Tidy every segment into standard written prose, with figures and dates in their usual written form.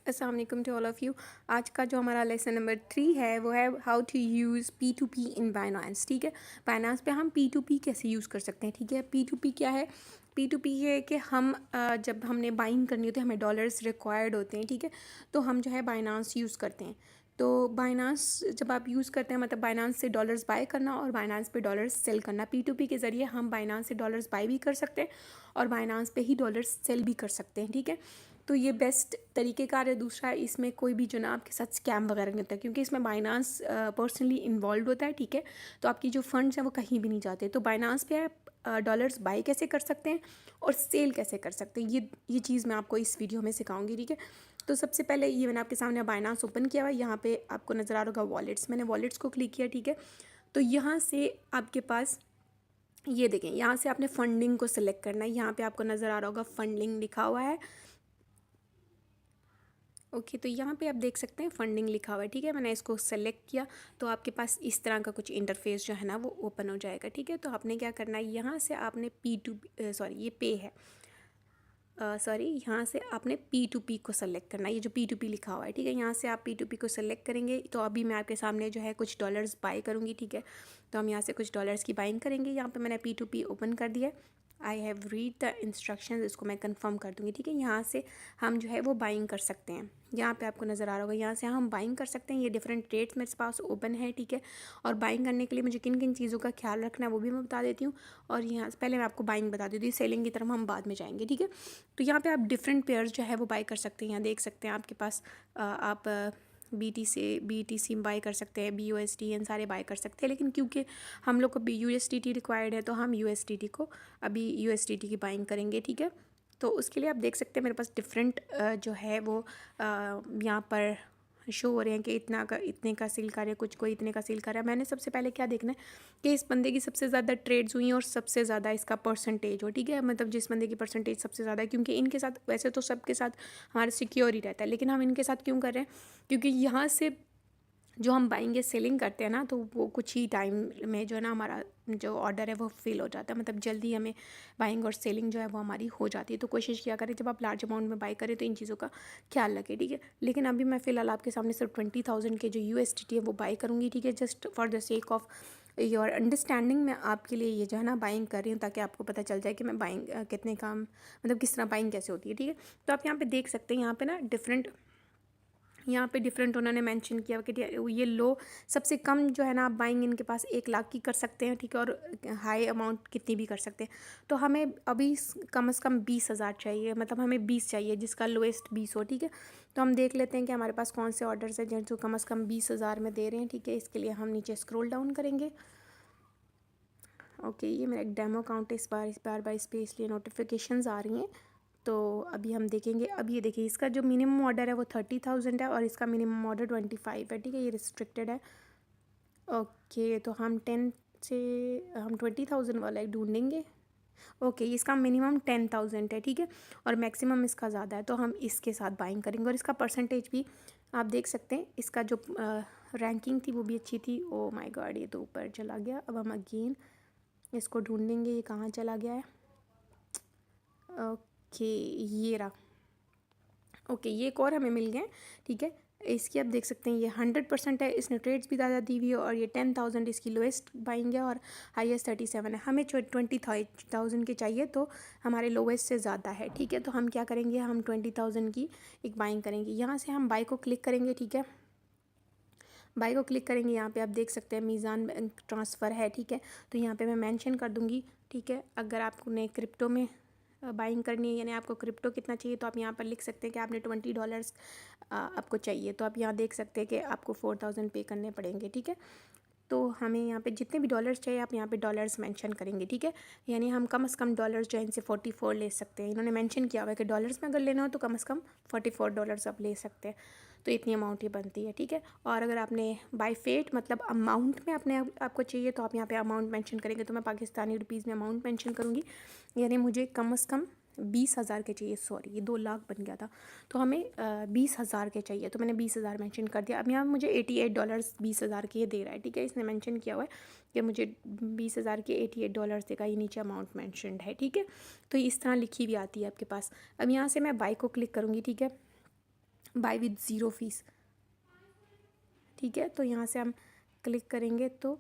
अस्सलाम वालेकुम to all of you. आज का जो हमारा लेसन नंबर 3 है वो है how to use P2P in Binance. ठीक है, बाइनेंस पे हम P2P कैसे यूज़ कर सकते हैं। ठीक है, P2P क्या है? P2P ये है कि हम जब हमने बाइंग करनी होती है, हमें डॉलर्स रिक्वायर्ड होते हैं। ठीक है, तो हम जो है बाइनेंस यूज़ करते हैं। तो बाइनेंस जब आप यूज़ करते हैं, मतलब बाइनेंस से डॉलर्स बाय करना और बाइनेंस पे डॉलर्स सेल करना। P2P के ज़रिए हम बाइनेंस से डॉलर्स बाय भी कर सकते हैं और बाइनेंस पे ही डॉलर्स सेल भी कर सकते हैं। ठीक है, तो ये बेस्ट तरीक़ेकार है। दूसरा, इसमें कोई भी जो ना आपके साथ स्कैम वगैरह नहीं होता, क्योंकि इसमें बाइनेंस पर्सनली इन्वॉल्व होता है। ठीक है, तो आपकी जो फंड्स हैं वो कहीं भी नहीं जाते। तो बाइनेंस पे आप डॉलर्स बाय कैसे कर सकते हैं और सेल कैसे कर सकते हैं, ये चीज़ मैं आपको इस वीडियो में सिखाऊंगी। ठीक है, तो सबसे पहले ये मैंने आपके सामने बाइनेंस ओपन किया हुआ है। यहाँ पे आपको नज़र आ रहा होगा वॉलेट्स, मैंने वॉलेट्स को क्लिक किया। ठीक है, तो यहाँ से आपके पास ये देखें, यहाँ से आपने फंडिंग को सिलेक्ट करना है। यहाँ पे आपको नज़र आ रहा होगा फंडिंग लिखा हुआ है। ओके, तो यहाँ पे आप देख सकते हैं फंडिंग लिखा हुआ है। ठीक है, मैंने इसको सेलेक्ट किया तो आपके पास इस तरह का कुछ इंटरफेस जो है ना वो ओपन हो जाएगा। ठीक है, तो आपने क्या करना है, यहाँ से आपने ये पे है, यहाँ से आपने P2P को सेलेक्ट करना है। ये जो P2P लिखा हुआ है, ठीक है, यहाँ से आप P2P को सेलेक्ट करेंगे। तो अभी मैं आपके सामने जो है कुछ डॉलर्स बाय करूँगी। ठीक है, तो हम यहाँ से कुछ डॉलर्स की बाइंग करेंगे। यहाँ पे मैंने P2P ओपन कर दिया। I have read the instructions, इसको मैं कंफर्म कर दूँगी। ठीक है, यहाँ से हम जो है वो बाइंग कर सकते हैं। यहाँ पे आपको नज़र आ रहा होगा, यहाँ से हम बाइंग कर सकते हैं। ये डिफरेंट रेट्स मेरे पास ओपन है। ठीक है, और बाइंग करने के लिए मुझे किन किन चीज़ों का ख्याल रखना है वो भी मैं बता देती हूँ। और यहाँ से पहले मैं आपको बाइंग बता देती हूँ, सेलिंग की तरफ हम बाद में जाएंगे। ठीक है, तो यहाँ पे आप डिफरेंट पेयर्स जो है वो बाय कर सकते हैं। यहाँ देख सकते हैं आपके पास आप BTC बाय कर सकते हैं, BUSD इन सारे बाय कर सकते हैं। लेकिन क्योंकि हम लोग को USDT रिक्वायर्ड है तो हम USDT को अभी USDT की बाइंग करेंगे। ठीक है, तो उसके लिए आप देख सकते हैं मेरे पास डिफरेंट जो है वो यहाँ पर शो हो रहे हैं कि इतने का सेल कर रहा है, कुछ कोई इतने का सेल कर रहा है। मैंने सबसे पहले क्या देखना है कि इस बंदे की सबसे ज़्यादा ट्रेड्स हुई हैं और सबसे ज़्यादा इसका परसेंटेज हो। ठीक है, मतलब जिस बंदे की परसेंटेज सबसे ज़्यादा है, क्योंकि इनके साथ वैसे तो सबके साथ हमारा सिक्योर ही रहता है, लेकिन हम इनके साथ क्यों कर रहे हैं, क्योंकि यहाँ से जो हम बाइंग या सेलिंग करते हैं ना, तो वो कुछ ही टाइम में जो है ना हमारा जो ऑर्डर है वो फिल हो जाता है। मतलब जल्दी हमें बाइंग और सेलिंग जो है वो हमारी हो जाती है। तो कोशिश किया करें जब आप लार्ज अमाउंट में बाई करें तो इन चीज़ों का ख्याल रखें। ठीक है, लेकिन अभी मैं फ़िलहाल आपके सामने सिर्फ 20,000 के जो USDT है वो बाई करूँगी। ठीक है, just for the sake of your understanding मैं आपके लिए ये जो है ना बाइंग कर रही हूँ, ताकि आपको पता चल जाए कि मैं बाइंग कितने काम, मतलब किस तरह बाइंग कैसे होती है। ठीक है, तो आप यहाँ पे देख सकते हैं, यहाँ पे ना डिफरेंट उन्होंने मेंशन किया कि ये लो सबसे कम जो है ना आप बाइंग इनके पास 1 लाख की कर सकते हैं। ठीक है, और हाई अमाउंट कितनी भी कर सकते हैं। तो हमें अभी कम से कम 20,000 चाहिए, मतलब हमें 20 चाहिए जिसका लोएस्ट 20 हो। ठीक है, तो हम देख लेते हैं कि हमारे पास कौन से ऑर्डर्स हैं जो कम से कम 20,000 में दे रहे हैं। ठीक है, इसके लिए हम नीचे स्क्रॉल डाउन करेंगे। ओके, ये मेरा एक डेमो अकाउंट है, इस बार इस पर इसलिए नोटिफिकेशंस आ रही हैं। तो अभी हम देखेंगे। अब ये देखिए, इसका जो मिनिमम ऑर्डर है वो 30,000 है और इसका मिनिमम ऑर्डर 25 है। ठीक है, ये रिस्ट्रिक्टेड है। ओके, तो हम 20,000 वाला एक ढूंढेंगे। ओके, इसका मिनिमम 10,000 है। ठीक है, और मैक्सिमम इसका ज़्यादा है, तो हम इसके साथ बाइंग करेंगे। और इसका परसेंटेज भी आप देख सकते हैं, इसका जो रैंकिंग थी वो भी अच्छी थी। ओ माय गॉड, ये तो ऊपर चला गया। अब हम अगेन इसको ढूंढेंगे, ये कहाँ चला गया है। ओके, ये रहा। ओके, ये एक और हमें मिल गए। ठीक है, इसकी आप देख सकते हैं ये 100% है, इसने ट्रेड्स भी ज़्यादा दी हुई है और ये 10,000 इसकी लोएस्ट बाइंग है और हाईएस्ट 37 है। हमें 20,000 की चाहिए, तो हमारे लोएस्ट से ज़्यादा है। ठीक है, तो हम क्या करेंगे, हम 20,000 की एक बाइंग करेंगे। यहाँ से हम बाई को क्लिक करेंगे। ठीक है, बाई को क्लिक करेंगे। यहाँ पे आप देख सकते हैं मीज़ान बैंक ट्रांसफ़र है। ठीक है, तो यहाँ पे मैं मेंशन कर दूँगी। ठीक है, अगर आपने क्रिप्टो में बाइंग करनी है, यानी आपको क्रिप्टो कितना चाहिए, तो आप यहाँ पर लिख सकते हैं कि आपने $20 आपको चाहिए। तो आप यहाँ देख सकते हैं कि आपको 4,000 पे करने पड़ेंगे। ठीक है, तो हमें यहाँ पे जितने भी डॉलर्स चाहिए आप यहाँ पे डॉलर्स मेंशन करेंगे। ठीक है, यानी हम कम से कम डॉलर्स जो है इनसे 44 ले सकते हैं। इन्होंने मेंशन किया हुआ है कि डॉलर्स में अगर लेना हो तो कम से कम $44 आप ले सकते हैं। तो इतनी अमाउंट ही बनती है। ठीक है, और अगर आपने बाय फेट मतलब अमाउंट में आपको चाहिए तो आप यहाँ पे अमाउंट मेंशन करेंगे। तो मैं पाकिस्तानी रुपीज़ में अमाउंट मेंशन करूँगी, यानी मुझे कम से कम 20,000 के चाहिए। सॉरी, ये 2 लाख बन गया था, तो हमें 20,000 के चाहिए। तो मैंने 20,000 मेंशन कर दिया। अब यहाँ मुझे $88 20,000 के ये दे रहा है। ठीक है, इसने मेंशन किया हुआ है कि मुझे 20,000 के $88 देगा, ये नीचे अमाउंट मेंशनड है। ठीक है, तो इस तरह लिखी हुई आती है आपके पास। अब यहाँ से मैं बाई को क्लिक करूँगी। ठीक है, बाय विद ज़ीरो फीस, ठीक है। तो यहाँ से हम क्लिक करेंगे तो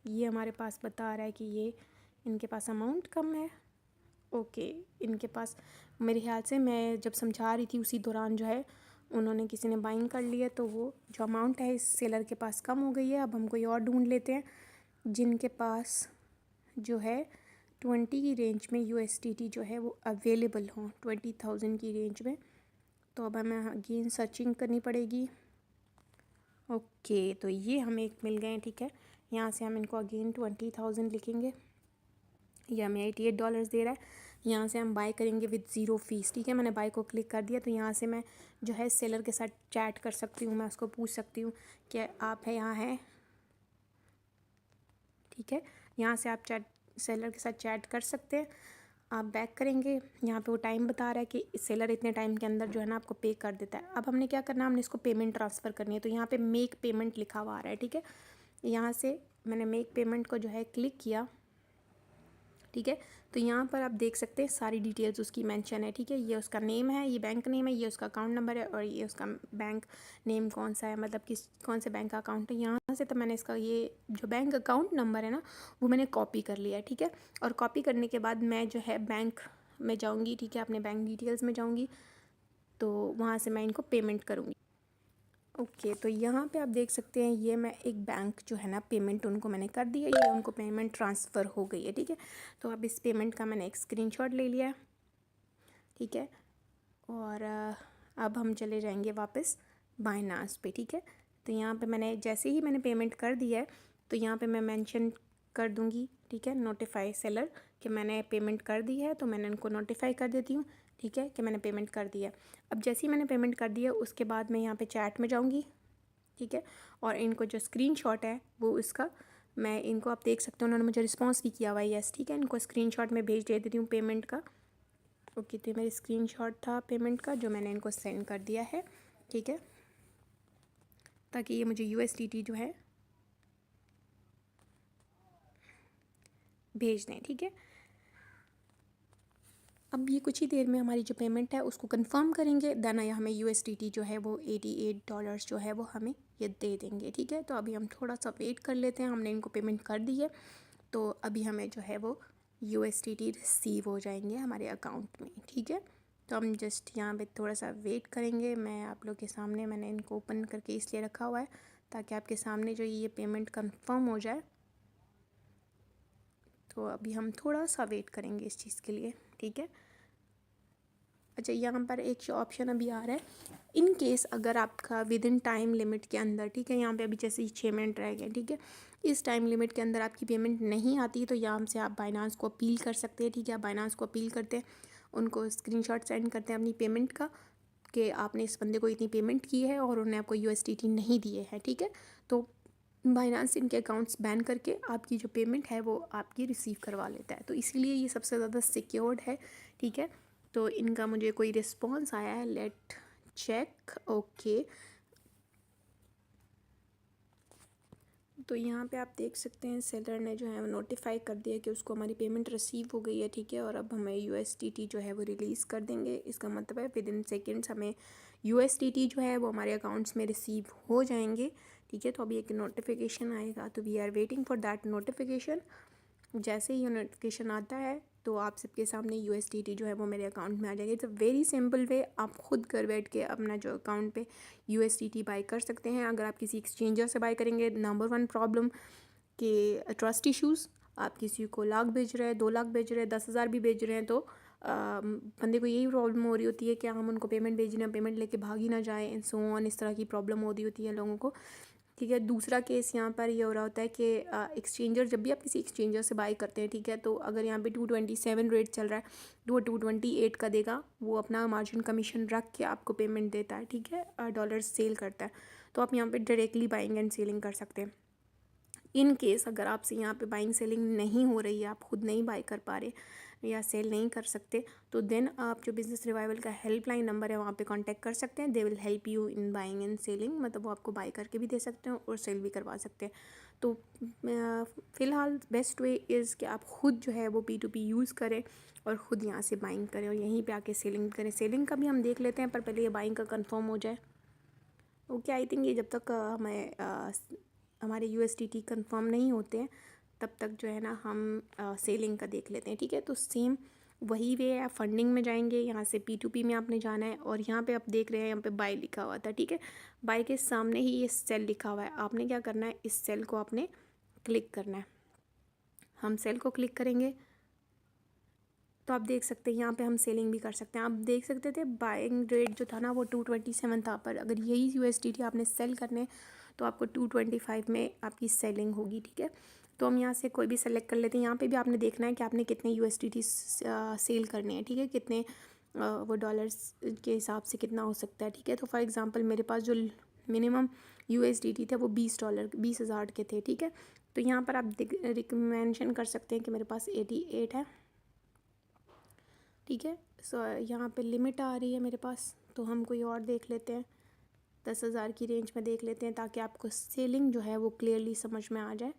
ये हमारे पास बता रहा है कि ये इनके पास अमाउंट कम है। ओके, इनके पास मेरे ख्याल से मैं जब समझा रही थी उसी दौरान जो है उन्होंने किसी ने बाइंग कर लिया, तो वो जो अमाउंट है इस सेलर के पास कम हो गई है। अब हम कोई और ढूंढ लेते हैं जिनके पास जो है 20 की रेंज में USDT जो है वो अवेलेबल हों, 20,000 की रेंज में। तो अब हमें अगेन सर्चिंग करनी पड़ेगी। ओके, तो ये हमें एक मिल गए हैं, ठीक है। यहाँ से हम इनको अगेन 20,000 लिखेंगे, ये हमें $88 दे रहा है। यहाँ से हम बाय करेंगे विद ज़ीरो फीस, ठीक है। मैंने बाय को क्लिक कर दिया, तो यहाँ से मैं जो है सेलर के साथ चैट कर सकती हूँ, मैं उसको पूछ सकती हूँ कि आप है यहाँ हैं, ठीक है। यहाँ से आप सेलर के साथ चैट कर सकते हैं। आप बैक करेंगे, यहाँ पे वो टाइम बता रहा है कि सेलर इतने टाइम के अंदर जो है ना आपको पे कर देता है। अब हमने क्या करना है, हमने इसको पेमेंट ट्रांसफ़र करनी है। तो यहाँ पे मेक पेमेंट लिखा हुआ आ रहा है, ठीक है। यहाँ से मैंने मेक पेमेंट को जो है क्लिक किया, ठीक है। तो यहाँ पर आप देख सकते हैं सारी डिटेल्स उसकी मेंशन है, ठीक है। ये उसका नेम है, ये बैंक नेम है, ये उसका अकाउंट नंबर है, और ये उसका बैंक नेम कौन सा है, मतलब कौन से बैंक का अकाउंट है। यहाँ से तो मैंने इसका ये जो बैंक अकाउंट नंबर है ना वो मैंने कॉपी कर लिया है, ठीक है। और कॉपी करने के बाद मैं जो है बैंक में जाऊँगी, ठीक है, अपने बैंक डिटेल्स में जाऊँगी, तो वहाँ से मैं इनको पेमेंट करूँगी। ओके, तो यहाँ पे आप देख सकते हैं ये मैं एक बैंक जो है ना पेमेंट उनको मैंने कर दी है, ये उनको पेमेंट ट्रांसफ़र हो गई है, ठीक है। तो अब इस पेमेंट का मैंने एक स्क्रीनशॉट ले लिया है, ठीक है। और अब हम चले जाएंगे वापस बाइनांस पे, ठीक है। तो यहाँ पे मैंने जैसे ही मैंने पेमेंट कर दी है तो यहाँ पे मैं मेंशन कर दूँगी, ठीक है, नोटिफाई सेलर कि मैंने पेमेंट कर दी है। तो मैंने उनको नोटिफाई कर देती हूँ, ठीक है, कि मैंने पेमेंट कर दी है। अब जैसे ही मैंने पेमेंट कर दी है उसके बाद मैं यहाँ पे चैट में जाऊँगी, ठीक है। और इनको जो स्क्रीनशॉट है वो उसका मैं इनको आप देख सकते हो उन्होंने मुझे रिस्पॉन्स भी किया हुआ है, यस, ठीक है। इनको स्क्रीनशॉट में भेज दे देती हूँ पेमेंट का। ओके, तो मेरी स्क्रीनशॉट था पेमेंट का जो मैंने इनको सेंड कर दिया है, ठीक है, ताकि ये मुझे USDT जो है भेज दें, ठीक है। अब ये कुछ ही देर में हमारी जो पेमेंट है उसको कंफर्म करेंगे, देन हमें USDT जो है वो $88 जो है वो हमें ये दे देंगे, ठीक है। तो अभी हम थोड़ा सा वेट कर लेते हैं, हमने इनको पेमेंट कर दी है, तो अभी हमें जो है वो USDT रिसीव हो जाएंगे हमारे अकाउंट में, ठीक है। तो हम जस्ट यहाँ पे थोड़ा सा वेट करेंगे। मैं आप लोग के सामने मैंने इनको ओपन करके इसलिए रखा हुआ है ताकि आपके सामने जो ये पेमेंट कंफर्म हो जाए। तो अभी हम थोड़ा सा वेट करेंगे इस चीज़ के लिए, ठीक है। अच्छा, यहाँ पर एक ऑप्शन अभी आ रहा है, इन केस अगर आपका विद इन टाइम लिमिट के अंदर, ठीक है, यहाँ पे अभी जैसे ही 6 मिनट रह गए, ठीक है, इस टाइम लिमिट के अंदर आपकी पेमेंट नहीं आती तो यहाँ से आप बाइनांस को अपील कर सकते हैं, ठीक है। आप बाइनांस को अपील करते हैं, उनको स्क्रीनशॉट सेंड करते हैं अपनी पेमेंट का कि आपने इस बंदे को इतनी पेमेंट की है और उन्होंने आपको USDT नहीं दिए हैं, ठीक है। तो बाइनांस इनके अकाउंट्स बैन करके आपकी जो पेमेंट है वो आपकी रिसीव करवा लेता है, तो इसीलिए ये सबसे ज़्यादा सिक्योर्ड है, ठीक है। तो इनका मुझे कोई रिस्पॉन्स आया है, लेट चेक। ओके, तो यहाँ पे आप देख सकते हैं सेलर ने जो है नोटिफाई कर दिया कि उसको हमारी पेमेंट रिसीव हो गई है, ठीक है। और अब हमें USDT जो है वो रिलीज़ कर देंगे। इसका मतलब है विद इन सेकेंड्स हमें USDT जो है वो हमारे अकाउंट्स में रिसीव हो जाएंगे, ठीक है। तो अभी एक नोटिफिकेशन आएगा, तो we are waiting for that notification. जैसे ही नोटिफिकेशन आता है तो आप सबके सामने USDT जो है वो मेरे अकाउंट में आ जाएगी। It's a very simple way, आप खुद घर बैठ के अपना जो अकाउंट पे USDT बाई कर सकते हैं। अगर आप किसी एक्सचेंजर से बाई करेंगे, नंबर 1 प्रॉब्लम के ट्रस्ट इश्यूज़, आप किसी को लाख भेज रहे हैं, 2 लाख भेज रहे हैं, 10,000 भी भेज रहे हैं, तो बंदे को यही प्रॉब्लम हो रही होती है कि हम उनको पेमेंट भेज रहे हैं, पेमेंट लेके भाग ही ना जाए, एंड सो ऑन, इस तरह की प्रॉब्लम हो रही होती है लोगों को, ठीक है। दूसरा केस यहाँ पर ये हो रहा होता है कि एक्सचेंजर, जब भी आप किसी एक्सचेंजर से बाई करते हैं, ठीक है, तो अगर यहाँ पे 227 रेट चल रहा है तो वो 228 का देगा, वो अपना मार्जिन कमीशन रख के आपको पेमेंट देता है, ठीक है, डॉलर्स सेल करता है। तो आप यहाँ पे डायरेक्टली बाइंग एंड सेलिंग कर सकते हैं। इन केस अगर आपसे यहाँ पे बाइंग सेलिंग नहीं हो रही है, आप खुद नहीं बाई कर पा रहे या सेल नहीं कर सकते, तो देन आप जो बिज़नेस रिवाइवल का हेल्पलाइन नंबर है वहाँ पे कांटेक्ट कर सकते हैं। They will help you in buying and selling, मतलब वो आपको बाई करके भी दे सकते हैं और सेल भी करवा सकते हैं। तो फ़िलहाल बेस्ट वे इज़ कि आप खुद जो है वो P2P यूज़ करें और ख़ुद यहाँ से बाइंग करें और यहीं पे आके सेलिंग करें। सेलिंग का भी हम देख लेते हैं, पर पहले ये बाइंग का कंफर्म हो जाए। ओके, आई थिंक ये जब तक हमारे USDT कंफर्म नहीं होते हैं तब तक जो है ना हम सेलिंग का देख लेते हैं, ठीक है। तो सेम वही वे है, फंडिंग में जाएंगे, यहाँ से P2P में आपने जाना है और यहाँ पे आप देख रहे हैं यहाँ पे बाय लिखा हुआ था, ठीक है। बाय के सामने ही ये सेल लिखा हुआ है, आपने क्या करना है, इस सेल को आपने क्लिक करना है। हम सेल को क्लिक करेंगे तो आप देख सकते हैं यहाँ पे हम सेलिंग भी कर सकते हैं। आप देख सकते थे बाइंग रेट जो था ना वो 227 था, पर अगर यही USDT आपने सेल करने तो आपको 225 में आपकी सेलिंग होगी, ठीक है। तो हम यहाँ से कोई भी सेलेक्ट कर लेते हैं। यहाँ पे भी आपने देखना है कि आपने कितने USDT सेल करने हैं, ठीक है, कितने वो डॉलर्स के हिसाब से कितना हो सकता है, ठीक है। तो फॉर एग्ज़ाम्पल मेरे पास जो मिनिमम USDT थे वो $20 20,000 के थे, ठीक है। तो यहाँ पर आप मेंशन कर सकते हैं कि मेरे पास 88 है, ठीक है। सो यहाँ पे लिमिट आ रही है मेरे पास, तो हम कोई और देख लेते हैं, 10,000 की रेंज में देख लेते हैं ताकि आपको सेलिंग जो है वो क्लियरली समझ में आ जाए।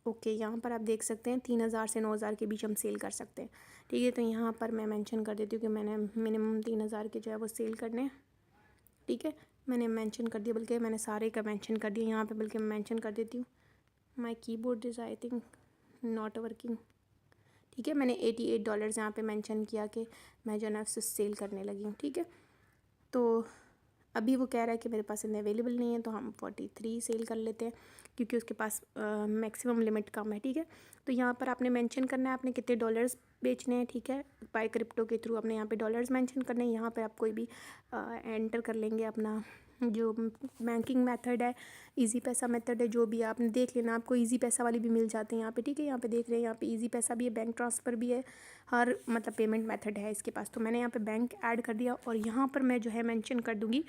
ओके, यहाँ पर आप देख सकते हैं 3,000 से 9,000 के बीच हम सेल कर सकते हैं, ठीक है। तो यहाँ पर मैं मेंशन कर देती हूँ कि मैंने मिनिमम 3,000 के जो है वो सेल करने, ठीक है। मैंने मेंशन कर दिया, बल्कि मैंने सारे का मेंशन कर दिया यहाँ पे, बल्कि मैं मेंशन कर देती हूँ my keyboard is I think not working, ठीक है। मैंने $88 यहाँ पे मेंशन किया कि मैं जो है ना उससे सेल करने लगी हूँ, ठीक है। तो अभी वो कह रहा है कि मेरे पास इतने अवेलेबल नहीं है, तो हम 43 सेल कर लेते हैं क्योंकि उसके पास मैक्सिमम लिमिट कम है, ठीक है। तो यहाँ पर आपने मेंशन करना है आपने कितने डॉलर्स बेचने हैं, ठीक है। बाय क्रिप्टो के थ्रू आपने यहाँ पे डॉलर्स मेंशन करने हैं। यहाँ पे आप कोई भी एंटर कर लेंगे अपना जो बैंकिंग मेथड है, इजी पैसा मेथड है, जो भी है आपने देख लेना। आपको इजी पैसा वाली भी मिल जाती है यहाँ पे, ठीक है। यहाँ पे देख रहे हैं यहाँ पे इजी पैसा भी है, बैंक ट्रांसफ़र भी है, हर मतलब पेमेंट मेथड है इसके पास। तो मैंने यहाँ पे बैंक ऐड कर दिया और यहाँ पर मैं जो है मेंशन कर दूँगी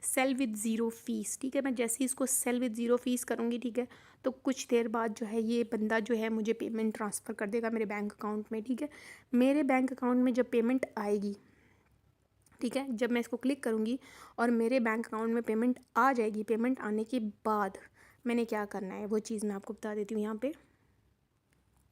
सेल विद ज़ीरो फ़ीस, ठीक है। मैं जैसे ही इसको सेल विद ज़ीरो फ़ीस करूँगी, ठीक है, तो कुछ देर बाद जो है ये बंदा जो है मुझे पेमेंट ट्रांसफ़र कर देगा मेरे बैंक अकाउंट में, ठीक है। मेरे बैंक अकाउंट में जब पेमेंट आएगी, ठीक है, जब मैं इसको क्लिक करूँगी और मेरे बैंक अकाउंट में पेमेंट आ जाएगी, पेमेंट आने के बाद मैंने क्या करना है वो चीज़ मैं आपको बता देती हूँ यहाँ पे।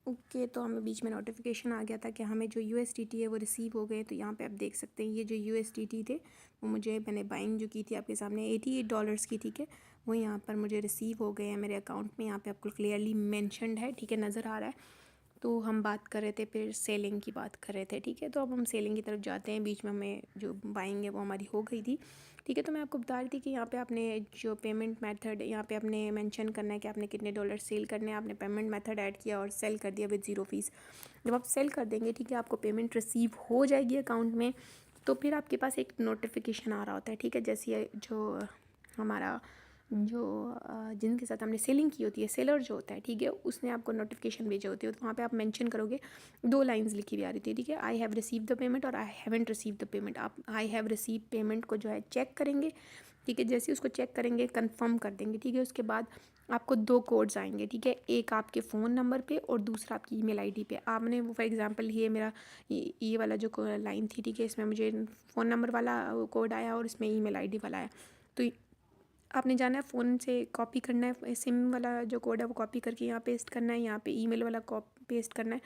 ओके, तो हमें बीच में नोटिफिकेशन आ गया था कि हमें जो USDT है वो रिसीव हो गए। तो यहाँ पे आप देख सकते हैं ये जो USDT थे वो मैंने बाइंग जो की थी आपके सामने $88 की, ठीक है, वो यहाँ पर मुझे रिसीव हो गए हैं मेरे अकाउंट में। यहाँ पे आपको क्लियरली मेंशनड है, ठीक है, नज़र आ रहा है। तो हम बात कर रहे थे, फिर सेलिंग की बात कर रहे थे, ठीक है। तो अब हम सेलिंग की तरफ जाते हैं। बीच में हमें जो बाइंग है वो हमारी हो गई थी, ठीक है। तो मैं आपको बता रही थी कि यहाँ पे आपने जो पेमेंट मेथड यहाँ पे आपने मेंशन करना है कि आपने कितने डॉलर सेल करने हैं। आपने पेमेंट मेथड ऐड किया और सेल कर दिया विद ज़ीरो फ़ीस। जब आप सेल कर देंगे, ठीक है, आपको पेमेंट रिसीव हो जाएगी अकाउंट में, तो फिर आपके पास एक नोटिफिकेशन आ रहा होता है, ठीक है। जैसे जो हमारा जो जिनके साथ हमने सेलिंग की होती है, सेलर जो होता है, ठीक है, उसने आपको नोटिफिकेशन भेजे होती है। तो वहाँ पे आप मेंशन करोगे, 2 लाइंस लिखी हुई आ रही थी, ठीक है, I have receive the payment और I haven't receive the payment. आप आई हैव रिसीव पेमेंट को जो है चेक करेंगे, ठीक है। जैसे उसको चेक करेंगे कंफर्म कर देंगे, ठीक है। उसके बाद आपको 2 कोड्स आएंगे, ठीक है, एक आपके फ़ोन नंबर पे और दूसरा आपकी ईमेल आईडी पे। आपने वो फॉर एग्जांपल ये मेरा ये वाला जो लाइन थी, ठीक है, इसमें मुझे फ़ोन नंबर वाला कोड आया और इसमें ईमेल आईडी वाला आया। तो आपने जाना है फ़ोन से कॉपी करना है, सिम वाला जो कोड है वो कॉपी करके यहाँ पेस्ट करना है, यहाँ पे ईमेल वाला कॉपी पेस्ट करना है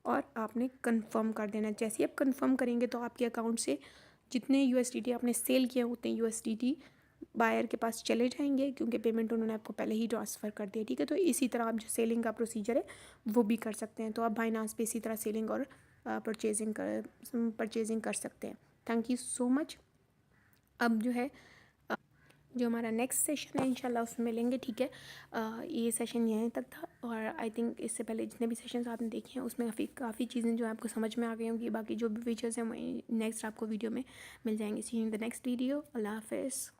और आपने कंफर्म कर देना है। जैसे ही आप कंफर्म करेंगे तो आपके अकाउंट से जितने USDT आपने सेल किए उतने USDT बायर के पास चले जाएंगे, क्योंकि पेमेंट उन्होंने आपको पहले ही ट्रांसफ़र कर दिया, ठीक है। तो इसी तरह आप जो सेलिंग का प्रोसीजर है वो भी कर सकते हैं। तो आप बाइनांस पे इसी तरह सेलिंग और परचेजिंग कर सकते हैं। Thank you so much. अब जो है जो हमारा नेक्स्ट सेशन है इंशाल्लाह उसमें मिलेंगे, ठीक है। ये सेशन यहीं तक था और आई थिंक इससे पहले जितने भी सेशंस आपने देखे हैं उसमें काफ़ी चीज़ें जो आपको समझ में आ गई होंगी। बाकी जो भी फीचर्स हैं वो नेक्स्ट आपको वीडियो में मिल जाएंगे। See you in the next video. अल्लाह हाफ़िज़।